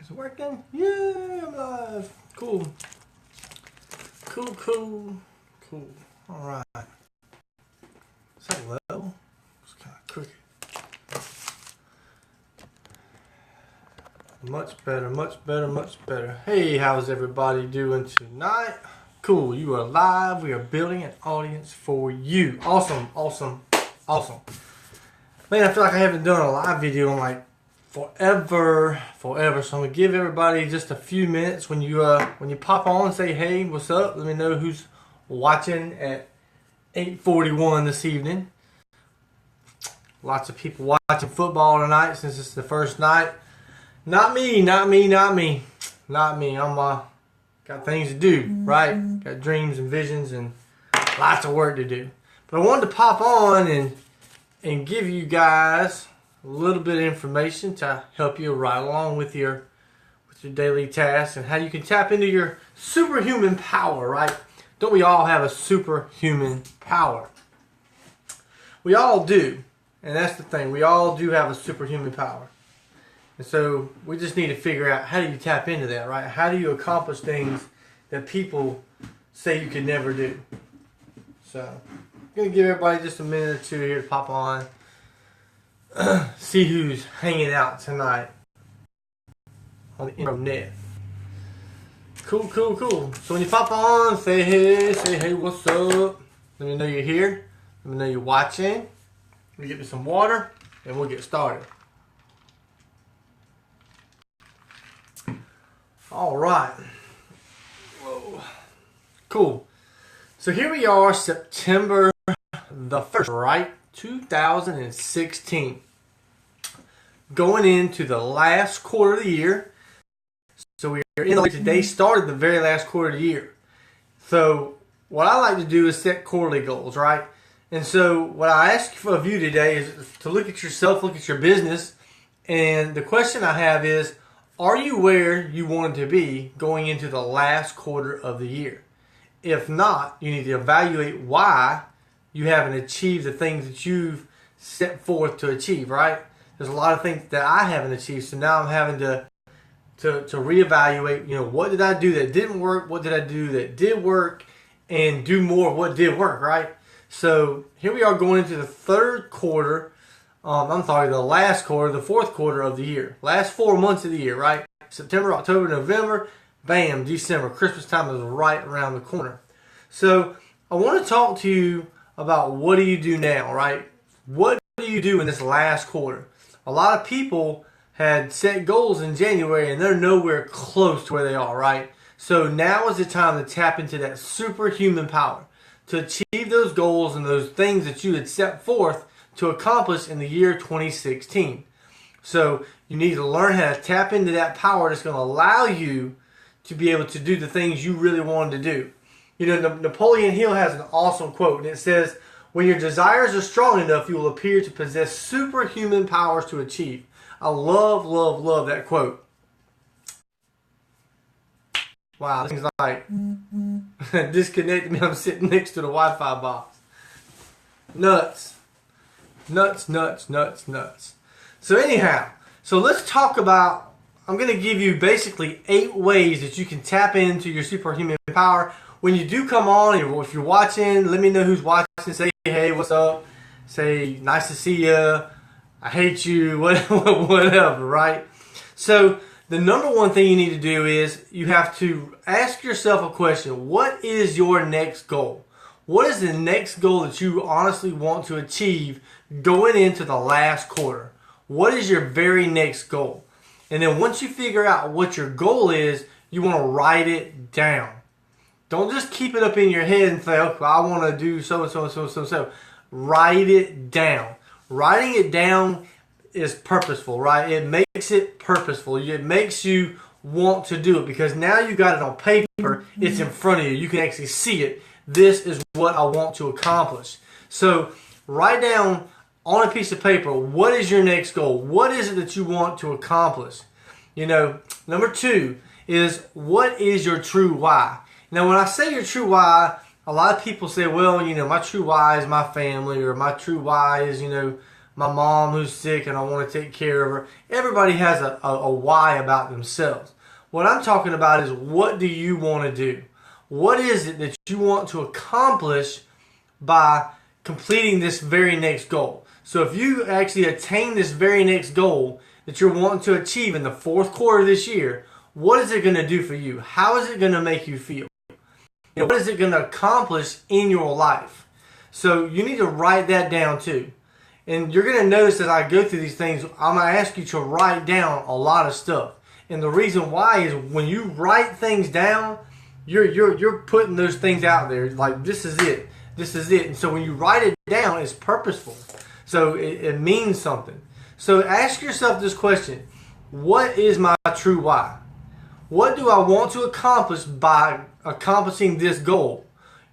Is it working? Yeah, I'm live. Cool. Cool. Alright. Is that level? It's kind of crooked. Much better. Hey, how's everybody doing tonight? Cool, you are live. We are building an audience for you. Awesome. Man, I feel like I haven't done a live video in like forever. So I'm gonna give everybody just a few minutes when you pop on and say, hey, what's up? Let me know who's watching at 8:41 this evening. Lots of people watching football tonight since it's the first night. Not me. I'm got things to do, right? Got dreams and visions and lots of work to do. But I wanted to pop on and give you guys a little bit of information to help you right along with your daily tasks and how you can tap into your superhuman power, right? Don't we all have a superhuman power? We all do. And that's the thing. We all do have a superhuman power. And so we just need to figure out, how do you tap into that, right? How do you accomplish things that people say you could never do? So I'm going to give everybody just a minute or two here to pop on. See who's hanging out tonight on the internet. Cool. So when you pop on, say hey, what's up? Let me know you're here. Let me know you're watching. Let me get me some water and we'll get started. All right. Whoa. Cool. So here we are, September the 1st, right? 2016. Going into the last quarter of the year. So we are in today, started the very last quarter of the year. So what I like to do is set quarterly goals, right? And so what I ask of you today is to look at yourself, look at your business. And the question I have is, are you where you wanted to be going into the last quarter of the year? If not, you need to evaluate why you haven't achieved the things that you've set forth to achieve, right? There's a lot of things that I haven't achieved, so now I'm having to reevaluate, what did I do that didn't work? What did I do that did work? And do more of what did work, right? So here we are going into the third quarter. The last quarter, the fourth quarter of the year. Last 4 months of the year, right? September, October, November, bam, December. Christmas time is right around the corner. So I want to talk to you about, what do you do now, right? What do you do in this last quarter? A lot of people had set goals in January and they're nowhere close to where they are, right? So now is the time to tap into that superhuman power to achieve those goals and those things that you had set forth to accomplish in the year 2016. So you need to learn how to tap into that power that's going to allow you to be able to do the things you really wanted to do. Napoleon Hill has an awesome quote, and it says, when your desires are strong enough, you will appear to possess superhuman powers to achieve. I love that quote. Wow, this thing's like disconnected me. I'm sitting next to the Wi-Fi box. Nuts. So anyhow, let's talk about, I'm going to give you basically 8 ways that you can tap into your superhuman power. When you do come on, if you're watching, let me know who's watching. Say, hey, what's up? Say, nice to see you. I hate you. Whatever, right? So the number one thing you need to do is you have to ask yourself a question. What is your next goal? What is the next goal that you honestly want to achieve going into the last quarter? What is your very next goal? And then once you figure out what your goal is, you want to write it down. Don't just keep it up in your head and say, okay, I want to do so. Write it down. Writing it down is purposeful, right? It makes it purposeful. It makes you want to do it because now you got it on paper. It's in front of you. You can actually see it. This is what I want to accomplish. So write down on a piece of paper, what is your next goal? What is it that you want to accomplish? Number 2 is, what is your true why? Now, when I say your true why, a lot of people say, well, my true why is my family, or my true why is, my mom who's sick and I want to take care of her. Everybody has a why about themselves. What I'm talking about is, what do you want to do? What is it that you want to accomplish by completing this very next goal? So if you actually attain this very next goal that you're wanting to achieve in the fourth quarter of this year, what is it going to do for you? How is it going to make you feel? What is it going to accomplish in your life? So you need to write that down too. And you're going to notice as I go through these things, I'm going to ask you to write down a lot of stuff. And the reason why is, when you write things down, you're putting those things out there. Like, this is it. This is it. And so when you write it down, it's purposeful. So it means something. So ask yourself this question: what is my true why? What do I want to accomplish by accomplishing this goal?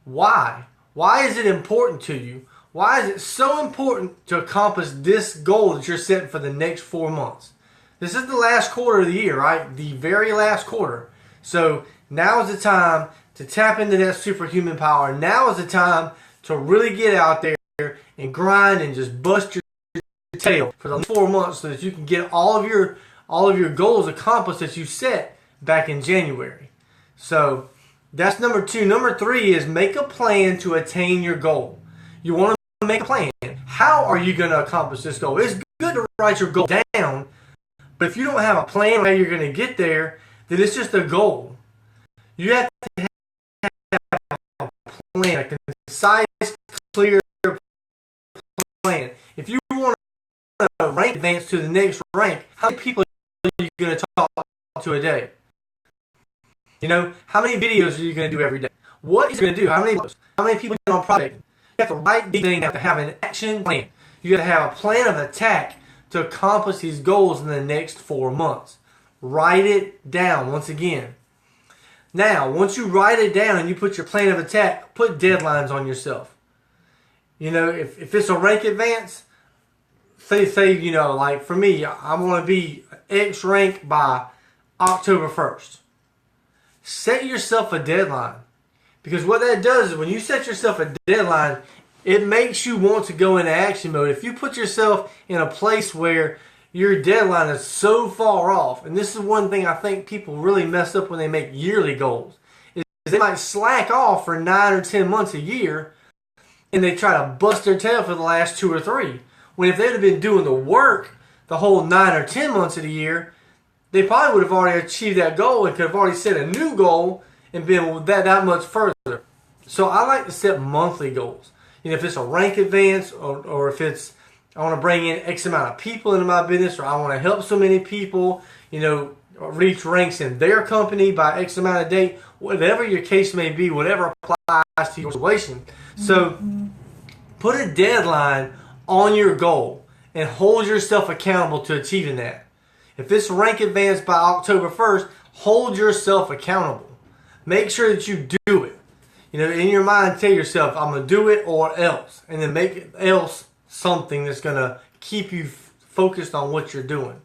Why? Why is it important to you? Why is it so important to accomplish this goal that you're setting for the next 4 months? This is the last quarter of the year, right? The very last quarter. So now is the time to tap into that superhuman power. Now is the time to really get out there and grind and just bust your tail for the next 4 months, so that you can get all of your goals accomplished that you set back in January. So that's number 2. Number 3 is, make a plan to attain your goal. You want to make a plan. How are you going to accomplish this goal? It's good to write your goal down, but if you don't have a plan how you're going to get there, then it's just a goal. You have to have a plan, a concise, clear plan. If you want to rank advance to the next rank, how many people are you going to talk to a day? How many videos are you going to do every day? What is you going to do? How many people are on project? You have to write these things. You have to have an action plan. You have to have a plan of attack to accomplish these goals in the next 4 months. Write it down once again. Now, once you write it down and you put your plan of attack, put deadlines on yourself. If it's a rank advance, say, like for me, I want to be X rank by October 1st. Set yourself a deadline. Because what that does is, when you set yourself a deadline, it makes you want to go into action mode. If you put yourself in a place where your deadline is so far off, and this is one thing I think people really mess up when they make yearly goals, is they might slack off for 9 or 10 months a year, and they try to bust their tail for the last 2 or 3. When if they'd have been doing the work the whole 9 or 10 months of the year, they probably would have already achieved that goal and could have already set a new goal and been that much further. So I like to set monthly goals. If it's a rank advance, or if it's, I want to bring in X amount of people into my business, or I want to help so many people, reach ranks in their company by X amount of date, whatever your case may be, whatever applies to your situation. So put a deadline on your goal and hold yourself accountable to achieving that. If it's rank advance by October 1st, hold yourself accountable. Make sure that you do it. In your mind, tell yourself, I'm going to do it or else. And then make it else something that's going to keep you focused on what you're doing.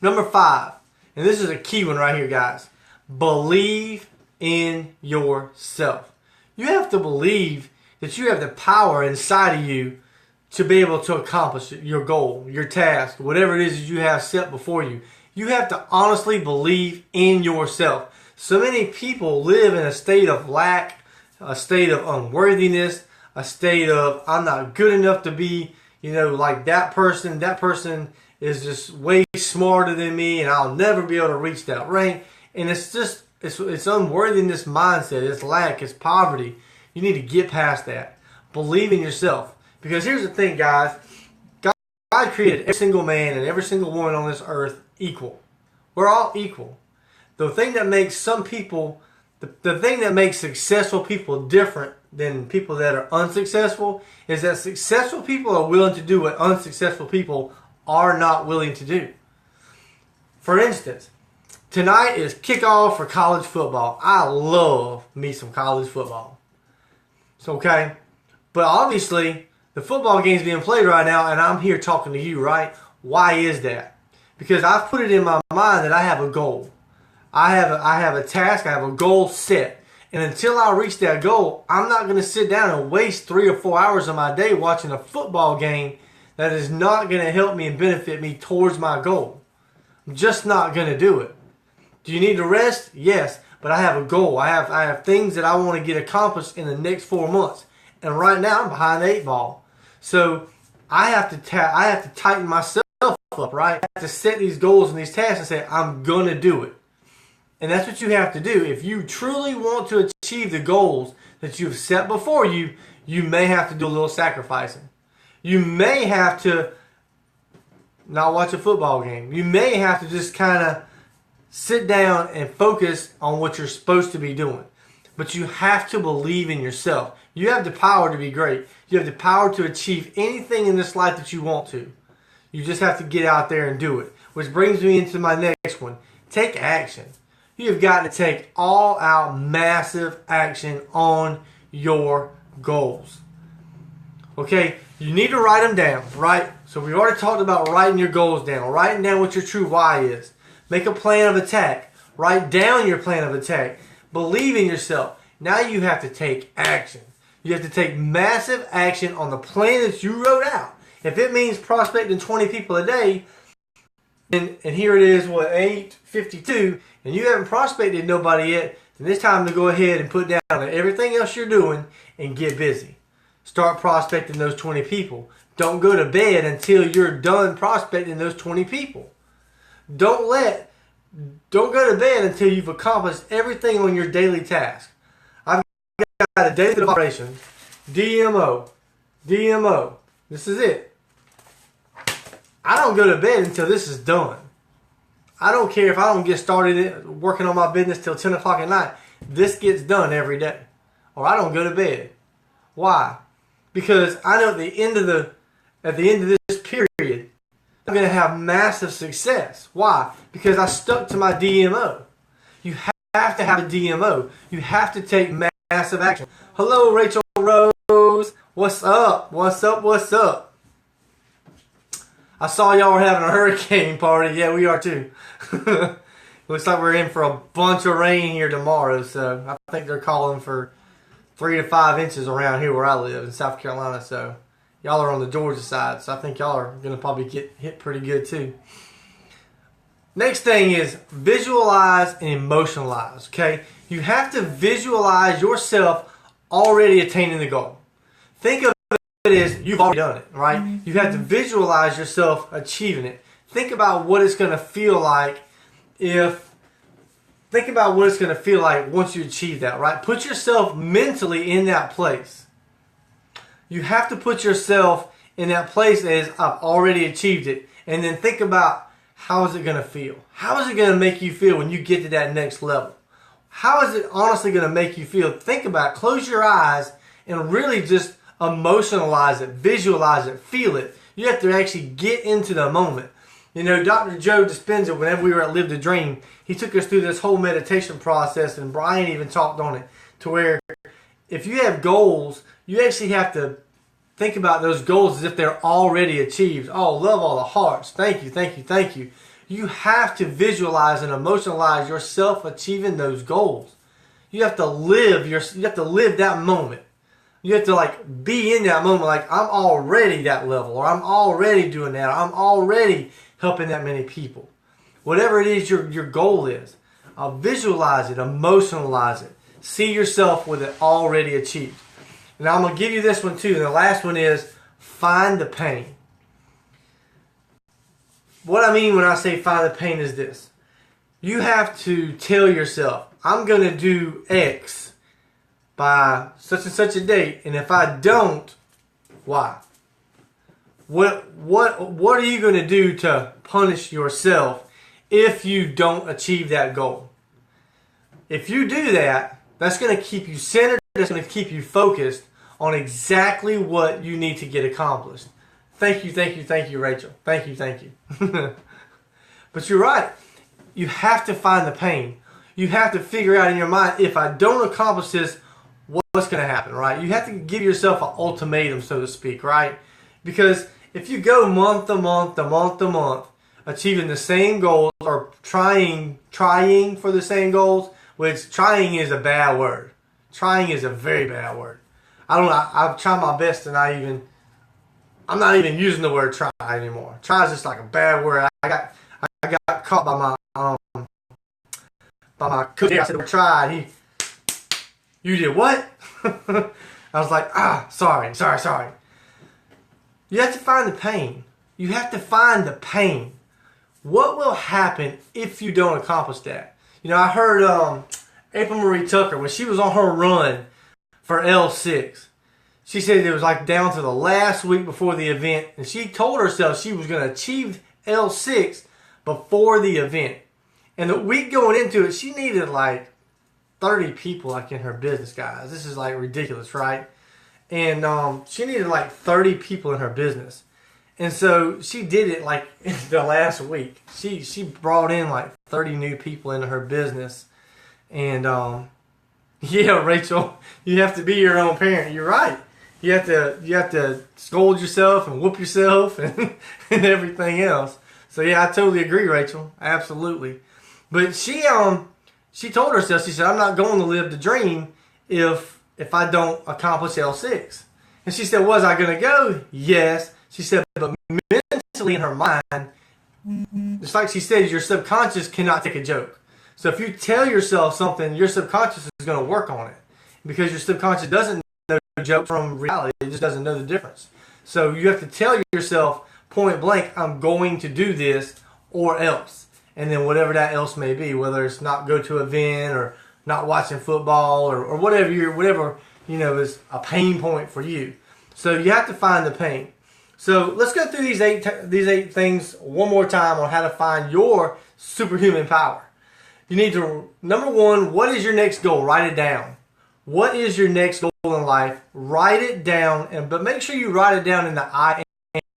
Number 5, and this is a key one right here, guys. Believe in yourself. You have to believe that you have the power inside of you to be able to accomplish your goal, your task, whatever it is that you have set before you. You have to honestly believe in yourself. So many people live in a state of lack, a state of unworthiness, a state of, I'm not good enough to be, like that person. That person is just way smarter than me, and I'll never be able to reach that rank. And it's just, it's unworthiness mindset. It's lack. It's poverty. You need to get past that. Believe in yourself. Because here's the thing, guys. God created every single man and every single woman on this earth equal. We're all equal. The thing that makes some people, the thing that makes successful people different than people that are unsuccessful, is that successful people are willing to do what unsuccessful people are not willing to do. For instance, tonight is kickoff for college football. I love me some college football. It's okay. But obviously, the football game's being played right now, and I'm here talking to you, right? Why is that? Because I've put it in my mind that I have a goal. I have a task, I have a goal set. And until I reach that goal, I'm not going to sit down and waste 3 or 4 hours of my day watching a football game that is not going to help me and benefit me towards my goal. I'm just not going to do it. Do you need to rest? Yes, but I have a goal. I have things that I want to get accomplished in the next 4 months. And right now I'm behind the 8 ball. So I have to tighten myself up, right? I have to set these goals and these tasks and say, I'm going to do it. And that's what you have to do. If you truly want to achieve the goals that you've set before you, you may have to do a little sacrificing. You may have to not watch a football game. You may have to just kind of sit down and focus on what you're supposed to be doing. But you have to believe in yourself. You have the power to be great. You have the power to achieve anything in this life that you want to. You just have to get out there and do it. Which brings me into my next one. Take action. You have got to take all-out massive action on your goals. Okay? You need to write them down, right? So we've already talked about writing your goals down. Writing down what your true why is. Make a plan of attack. Write down your plan of attack. Believe in yourself. Now you have to take action. You have to take massive action on the plan that you wrote out. If it means prospecting 20 people a day, and here it is, 8:52, and you haven't prospected nobody yet, then it's time to go ahead and put down everything else you're doing and get busy. Start prospecting those 20 people. Don't go to bed until you're done prospecting those 20 people. Don't go to bed until you've accomplished everything on your daily task. I've got a daily operations, DMO. This is it. I don't go to bed until this is done. I don't care if I don't get started working on my business till 10 o'clock at night. This gets done every day. Or I don't go to bed. Why? Because I know at the end of this period, I'm going to have massive success. Why? Because I stuck to my DMO. You have to have a DMO. You have to take massive action. Hello, Rachel Rose. What's up? What's up? What's up? I saw y'all were having a hurricane party. Yeah, we are too. Looks like we're in for a bunch of rain here tomorrow. So I think they're calling for 3 to 5 inches around here where I live in South Carolina. So y'all are on the Georgia side. So I think y'all are going to probably get hit pretty good too. Next thing is visualize and emotionalize. Okay, you have to visualize yourself already attaining the goal. Think of it as you've already done it, right? Mm-hmm. You have to visualize yourself achieving it. Think about what it's going to feel like once you achieve that, right? Put yourself mentally in that place. You have to put yourself in that place as I've already achieved it. And then think about how is it going to feel? How is it going to make you feel when you get to that next level? How is it honestly going to make you feel? Think about it. Close your eyes and really just emotionalize it, visualize it, feel it. You have to actually get into the moment. You know, Dr. Joe Dispenza, whenever we were at Live the Dream, he took us through this whole meditation process, and Brian even talked on it, to where if you have goals, you actually have to think about those goals as if they're already achieved. Oh, love all the hearts. Thank you, thank you, thank you. You have to visualize and emotionalize yourself achieving those goals. You have to live that moment. You have to be in that moment I'm already that level, or I'm already doing that, or I'm already helping that many people. Whatever it is your goal is, visualize it, emotionalize it. See yourself with it already achieved. Now I'm going to give you this one too. And the last one is find the pain. What I mean when I say find the pain is this. You have to tell yourself, I'm going to do X by such and such a date, and if I don't, why? What are you going to do to punish yourself if you don't achieve that goal? If you do that, that's going to keep you centered, that's going to keep you focused on exactly what you need to get accomplished. Thank you, Rachel. Thank you. But you're right. You have to find the pain. You have to figure out in your mind, if I don't accomplish this, what's going to happen, right? You have to give yourself an ultimatum, so to speak, right? Because if you go month to month, achieving the same goals or trying for the same goals, which trying is a bad word. Trying is a very bad word. I don't know. I've tried my best to not even I'm not even using the word try anymore. Try is just like a bad word. I got caught by my coach. I said, try. You did what? I was like, sorry. You have to find the pain. You have to find the pain. What will happen if you don't accomplish that? You know, I heard April Marie Tucker, when she was on her run for L6, she said it was like down to the last week before the event, and she told herself she was going to achieve L6 before the event. And the week going into it, she needed like 30 people like in her business, guys. This is like ridiculous, right? And she needed like 30 people in her business. And so she did it like in the last week. She brought in like 30 new people into her business. And yeah, Rachel, you have to be your own parent. You're right. You have to scold yourself and whoop yourself and everything else. So yeah, I totally agree, Rachel. Absolutely. But she told herself, she said, I'm not going to live the dream if I don't accomplish L6. And she said, was I going to go? Yes. She said, but mentally in her mind, it's like she said, your subconscious cannot take a joke. So if you tell yourself something, your subconscious is going to work on it. Because your subconscious doesn't know joke from reality. It just doesn't know the difference. So you have to tell yourself point blank, I'm going to do this or else. And then whatever that else may be, whether it's not go to an event or not watching football or whatever is a pain point for you. So you have to find the pain. So let's go through these eight things one more time on how to find your superhuman power. You need to, number one, what is your next goal? Write it down. What is your next goal in life? Write it down, but make sure you write it down in the I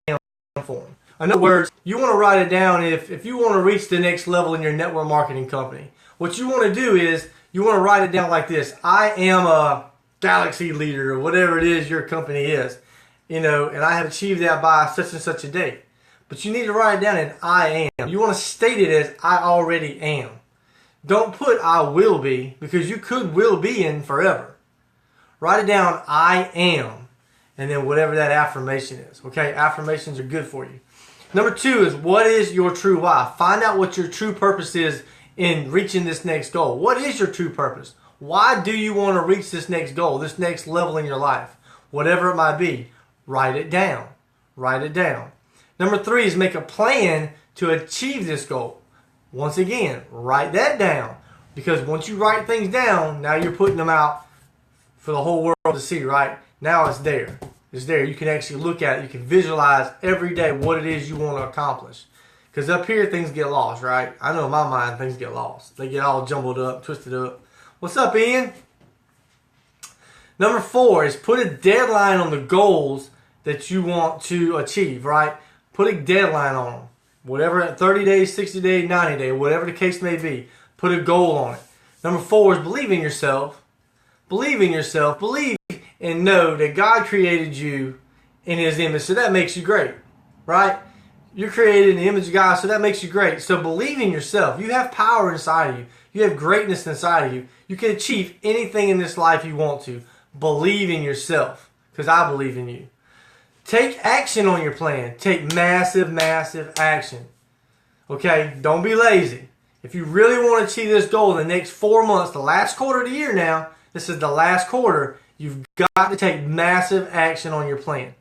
am form. In other words, you want to write it down if you want to reach the next level in your network marketing company. What you want to do is you want to write it down like this. I am a galaxy leader or whatever it is your company is. And I have achieved that by such and such a date. But you need to write it down in I am. You want to state it as I already am. Don't put I will be, because you will be in forever. Write it down, I am, and then whatever that affirmation is. Okay, affirmations are good for you. Number two is, what is your true why? Find out what your true purpose is in reaching this next goal. What is your true purpose? Why do you want to reach this next goal, this next level in your life? Whatever it might be. Write it down. Write it down. Number three is make a plan to achieve this goal. Once again, write that down. Because once you write things down, now you're putting them out for the whole world to see, right? Now it's there. It's there. You can actually look at it. You can visualize every day what it is you want to accomplish. Because up here, things get lost, right? I know in my mind, things get lost. They get all jumbled up, twisted up. What's up, Ian? Number four is put a deadline on the goals that you want to achieve, right? Put a deadline on them. Whatever, 30 days, 60 days, 90 days, whatever the case may be. Put a goal on it. Number four is believe in yourself. Believe in yourself. Believe and know that God created you in His image. So that makes you great, right? You're created in the image of God, so that makes you great. So believe in yourself. You have power inside of you. You have greatness inside of you. You can achieve anything in this life you want to. Believe in yourself, because I believe in you. Take action on your plan. Take massive, massive action. Okay? Don't be lazy. If you really want to achieve this goal in the next 4 months, the last quarter of the year now, this is the last quarter, you've got to take massive action on your plan.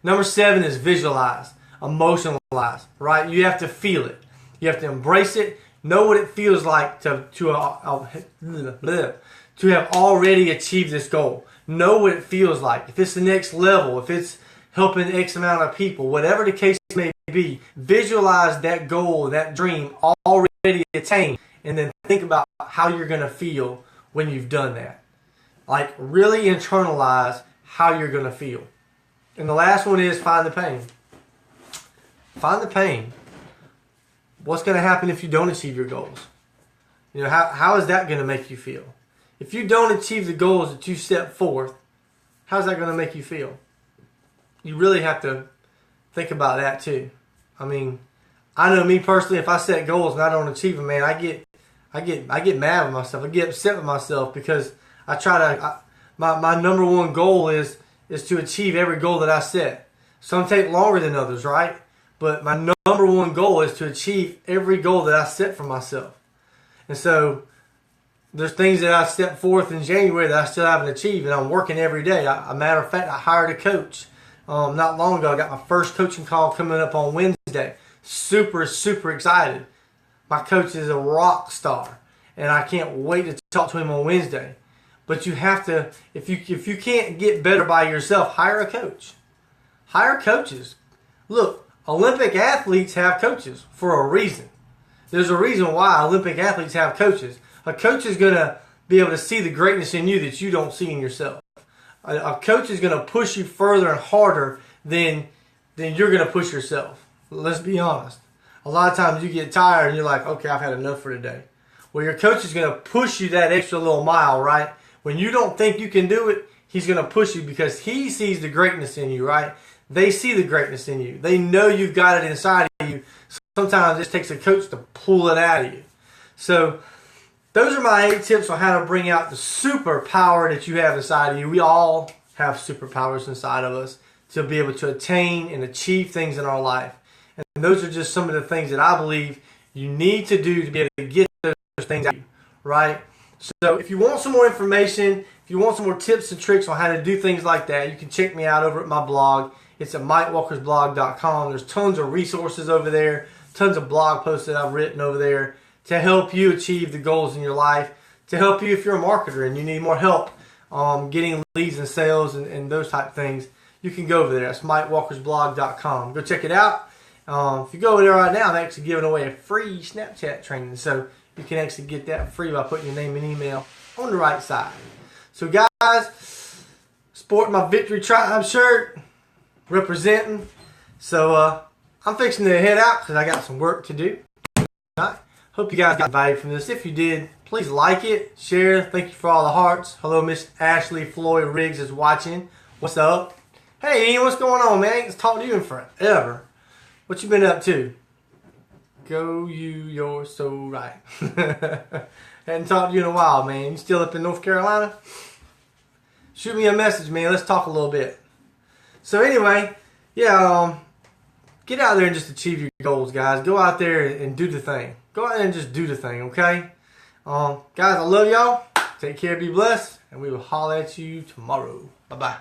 Number 7 is visualize, emotionalize, right? You have to feel it. You have to embrace it, know what it feels like to have already achieved this goal. Know what it feels like. If it's the next level, if it's helping X amount of people, whatever the case may be, visualize that goal, that dream already attained, and then think about how you're going to feel when you've done that. Like, really internalize how you're going to feel. And the last one is find the pain. Find the pain. What's going to happen if you don't achieve your goals? How is that going to make you feel? If you don't achieve the goals that you set forth, how's that going to make you feel? You really have to think about that too. I mean, I know me personally, if I set goals and I don't achieve them, man, I get mad with myself. I get upset with myself because my number one goal is to achieve every goal that I set. Some take longer than others, right? But my number one goal is to achieve every goal that I set for myself. And so there's things that I set forth in January that I still haven't achieved, and I'm working every day. A matter of fact, I hired a coach not long ago. I got my first coaching call coming up on Wednesday. Super, super excited. My coach is a rock star, and I can't wait to talk to him on Wednesday. But you have to, if you can't get better by yourself, hire a coach. Hire coaches. Look, Olympic athletes have coaches for a reason. There's a reason why Olympic athletes have coaches. A coach is going to be able to see the greatness in you that you don't see in yourself. A coach is going to push you further and harder than you're going to push yourself. Let's be honest. A lot of times you get tired and you're like, okay, I've had enough for today. Well, your coach is going to push you that extra little mile, right? When you don't think you can do it, he's going to push you because he sees the greatness in you, right? They see the greatness in you. They know you've got it inside of you. Sometimes it just takes a coach to pull it out of you. So those are my 8 tips on how to bring out the superpower that you have inside of you. We all have superpowers inside of us to be able to attain and achieve things in our life. And those are just some of the things that I believe you need to do to be able to get those things out of you, right? So if you want some more information, if you want some more tips and tricks on how to do things like that, you can check me out over at my blog. It's at MikeWalkersBlog.com. There's tons of resources over there, tons of blog posts that I've written over there to help you achieve the goals in your life, to help you if you're a marketer and you need more help getting leads and sales and those type of things. You can go over there. That's MikeWalkersBlog.com. Go check it out. If you go over there right now, they're actually giving away a free Snapchat training. So you can actually get that free by putting your name and email on the right side. So guys, sporting my Victory Tribe shirt, representing. So I'm fixing to head out because I got some work to do. Right. Hope you guys got value from this. If you did, please like it, share. Thank you for all the hearts. Hello, Miss Ashley Floyd Riggs is watching. What's up? Hey, Ian, what's going on, man? I ain't talked to you in forever. What you been up to? Go you, you're so right. Hadn't talked to you in a while, man. You still up in North Carolina? Shoot me a message, man. Let's talk a little bit. So anyway, yeah, get out there and just achieve your goals, guys. Go out there and do the thing. Go out there and just do the thing, okay? Guys, I love y'all. Take care, be blessed, and we will holler at you tomorrow. Bye-bye.